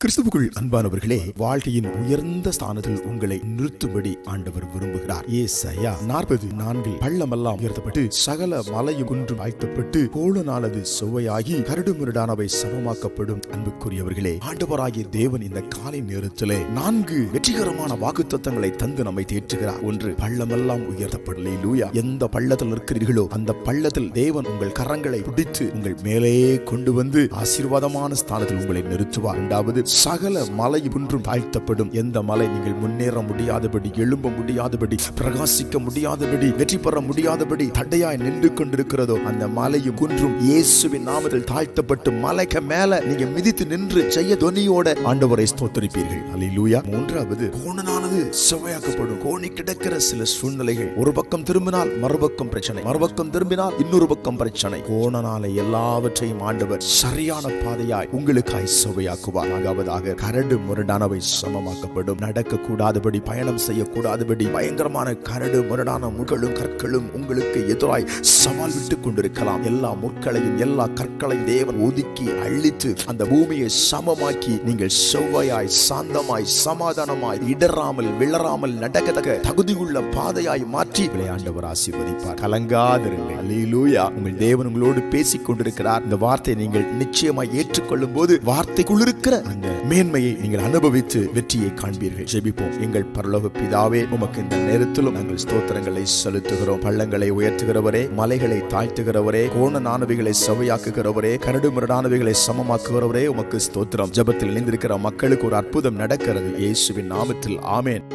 கிறிஸ்துவுக்குள் அன்பானவர்களே, வாழ்க்கையின் உயர்ந்த ஸ்தானத்தில் உங்களை நிறுத்தும்படி ஆண்டவர் விரும்புகிறார். ஏசாயா 40:4 பள்ளமெல்லாம் உயர்த்தப்பட்டு சகல மலையும் குன்றும் ஆய்த்தப்பட்டு கோளனானது சுவையாகி கரடுமுரடானவை சமமாக்கப்படும். அன்புக்குரியவர்களே, ஆண்டவராகிய தேவன் இந்த காலை நேரத்திலே 4 வெற்றிகரமான வாக்குத்தத்தங்களை தந்து நம்மை தேற்றுகிறார். 1, பள்ளமெல்லாம் உயர்த்தப்படலை. லூயா. எந்த பள்ளத்தில் இருக்கிறீர்களோ அந்த பள்ளத்தில் தேவன் உங்கள் கரங்களை பிடித்து உங்கள் மேலே கொண்டு வந்து ஆசீர்வாதமான ஸ்தானத்தில் உங்களை நிறுத்துவார். 2, சகல மலை குன்றும் தாழ்த்தப்படும். எந்த மலை நீங்கள் முன்னேற முடியாதபடி, எழும்ப முடியாதபடி, பிரகாசிக்க முடியாதபடி, வெற்றி பெற முடியாதபடி தடையாய் நின்று கொண்டிருக்கிறதோ அந்த மலையும் குன்றும் இயேசுவின் நாமத்தில் தாழ்த்தப்பட்டு மலைக்கு மேல நீங்க மிதித்து நின்று செய்ய தொனியோட ஆண்டவரை ஸ்தோத்திரிப்பீர்கள். அல்லேலூயா. 3, கோணனானது சுவையாக்கப்படும். கோணி கிடக்கிற சில சூழ்நிலைகள், ஒரு பக்கம் திரும்பினால் மறுபக்கம் பிரச்சனை, மறுபக்கம் திரும்பினால் இன்னொரு பக்கம் பிரச்சனை. கோணனால எல்லாவற்றையும் ஆண்டவர் சரியான பாதையாய் உங்களுக்காய் சுவையாக்குவார். கரடு முரடானவை சமமாக்கப்படும். நடக்க கூடாதபடி, பயணம் செய்யக்கூடாதபடி பயங்கரமான கரடு முரடான முட்களும் கற்களும் உங்களுக்கு எதிராய் சவால் விட்டுக் கொண்டிருக்கலாம். எல்லா முட்களையும் எல்லா கற்களையும் தேவன் ஒதுக்கி அழித்து அந்த பூமியை சமமாக்கி நீங்கள் செவ்வாயாய், சாந்தமாய், சமாதானமாய், இடராமல் விளராமல் நடக்கத்தக்க தகுதியுள்ள பாதையாய் மாற்றி விளையாண்டவர் ஆசீர்வதிப்பார். கலங்காதிருங்கள். அல்லேலூயா. உங்கள் தேவன் உங்களோடு பேசிக் கொண்டிருக்கிறார். இந்த வார்த்தையை நீங்கள் நிச்சயமாய் ஏற்றுக்கொள்ளும் போது வார்த்தைக்குள் இருக்கிற அந்த மேன்மையை நீங்கள் அனுபவித்து வெற்றியை காண்பீர்கள். ஜெபிப்போம். எங்கள் பரலோக பிதாவே, உமக்கு இந்த நேரத்திலும் நாங்கள் ஸ்தோத்திரங்களை செலுத்துகிறோம். பள்ளங்களை உயர்த்துகிறவரே, மலைகளை தாழ்த்துகிறவரே, கோணனானவைகளை செவ்வையாக்குகிறவரே, கரடு முரடானவைகளை சமமாக்குகிறவரே, உமக்கு ஸ்தோத்திரம். ஜெபத்தில் இணைந்திருக்கிற மக்களுக்கு ஒரு அற்புதம் நடக்கிறது. இயேசுவின் நாமத்தில் ஆமென்.